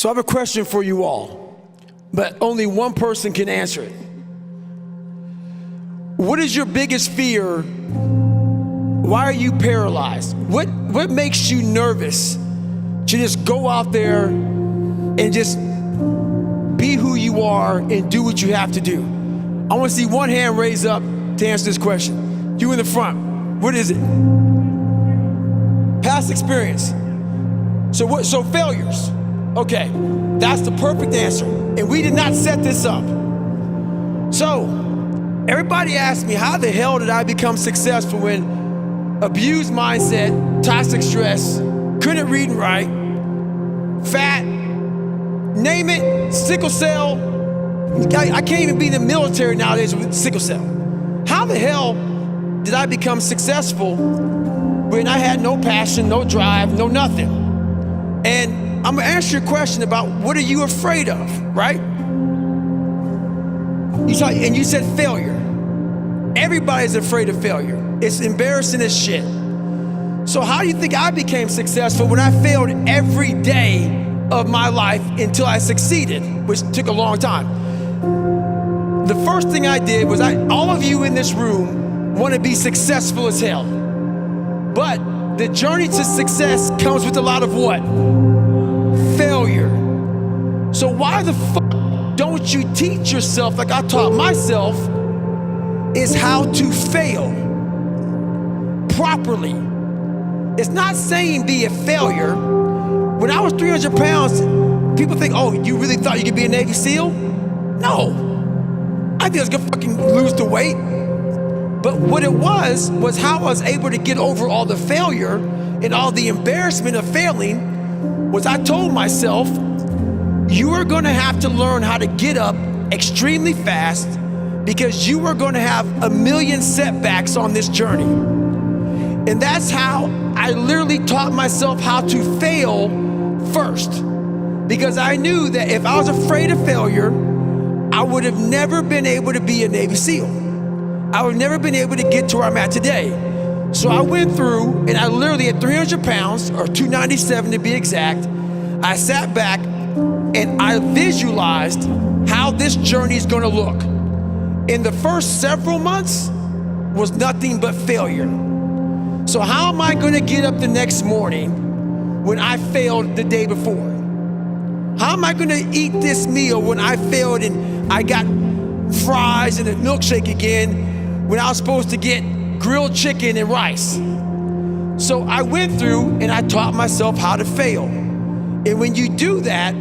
So I have a question for you all, but only one person can answer it. What is your biggest fear? Why are you paralyzed? What makes you nervous to just go out there and just be who you are and do what you have to do? I want to see one hand raised up to answer this question. You in the front, what is it? Past experience. So failures. Okay, that's the perfect answer. And we did not set this up. So, everybody asked me, how the hell did I become successful when abused mindset, toxic stress, couldn't read and write, fat, name it, sickle cell. I can't even be in the military nowadays with sickle cell. How the hell did I become successful when I had no passion, no drive, no nothing? And I'm gonna answer your question about what are you afraid of, right? You said failure. Everybody's afraid of failure. It's embarrassing as shit. So how do you think I became successful when I failed every day of my life until I succeeded, which took a long time? The first thing I did was all of you in this room want to be successful as hell. But the journey to success comes with a lot of what? Failure. So why the fuck don't you teach yourself, like I taught myself, is how to fail properly. It's not saying be a failure. When I was 300 pounds, people think, oh, you really thought you could be a Navy SEAL? No. I think I was gonna fucking lose the weight. But what it was how I was able to get over all the failure and all the embarrassment of failing was I told myself, you are gonna have to learn how to get up extremely fast because you are gonna have a million setbacks on this journey. And that's how I literally taught myself how to fail first. Because I knew that if I was afraid of failure, I would have never been able to be a Navy SEAL. I would have never been able to get to where I'm at today. So I went through, and I literally at 300 pounds, or 297 to be exact, I sat back and I visualized how this journey is gonna look. In the first several months was nothing but failure. So how am I gonna get up the next morning when I failed the day before? How am I gonna eat this meal when I failed and I got fries and a milkshake again when I was supposed to get grilled chicken and rice? So I went through and I taught myself how to fail. And when you do that,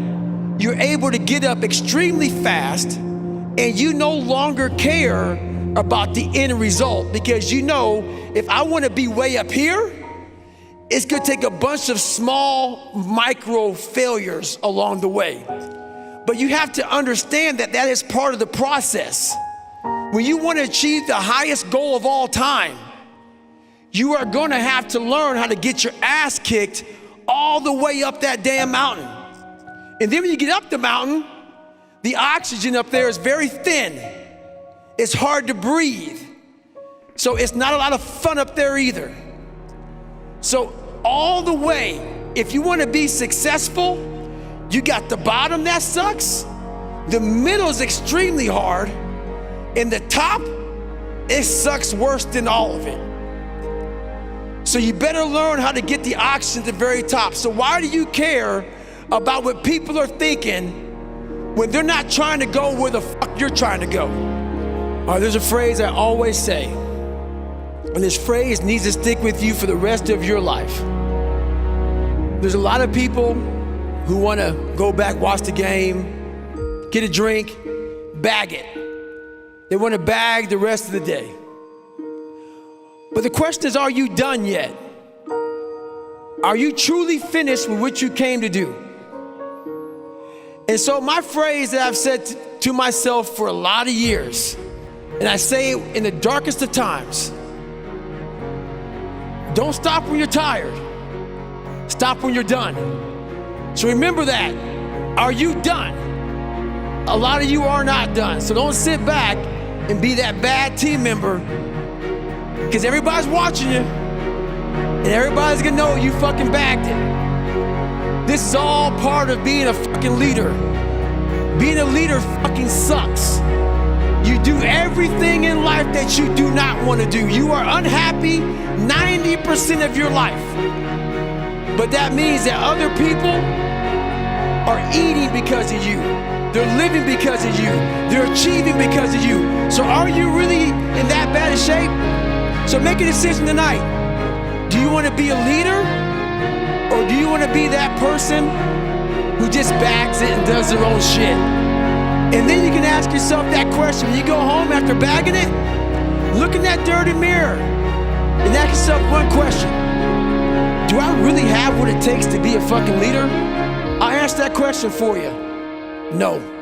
you're able to get up extremely fast and you no longer care about the end result because you know if I want to be way up here, it's gonna take a bunch of small micro failures along the way. But you have to understand that that is part of the process. When you want to achieve the highest goal of all time, you are gonna have to learn how to get your ass kicked all the way up that damn mountain. And then when you get up the mountain, the oxygen up there is very thin. It's hard to breathe. So it's not a lot of fun up there either. So all the way, if you want to be successful, you got the bottom that sucks, the middle is extremely hard, and the top, it sucks worse than all of it. So you better learn how to get the oxygen at the very top. So why do you care about what people are thinking when they're not trying to go where the fuck you're trying to go? There's a phrase I always say, and this phrase needs to stick with you for the rest of your life. There's a lot of people who want to go back, watch the game, get a drink, bag it. They want to bag the rest of the day. But the question is, are you done yet? Are you truly finished with what you came to do? And so my phrase that I've said to myself for a lot of years, and I say it in the darkest of times, don't stop when you're tired. Stop when you're done. So remember that. Are you done? A lot of you are not done. So don't sit back and be that bad team member because everybody's watching you and everybody's gonna know you fucking bagged it. This is all part of being a fucking leader. Being a leader fucking sucks. You do everything in life that you do not want to do. You are unhappy 90% of your life. But that means that other people are eating because of you. They're living because of you. They're achieving because of you. So are you really in that bad a shape? So make a decision tonight. Do you want to be a leader? Or do you want to be that person who just bags it and does their own shit? And then you can ask yourself that question. When you go home after bagging it, look in that dirty mirror and ask yourself one question. Do I really have what it takes to be a fucking leader? I'll answer that question for you. No.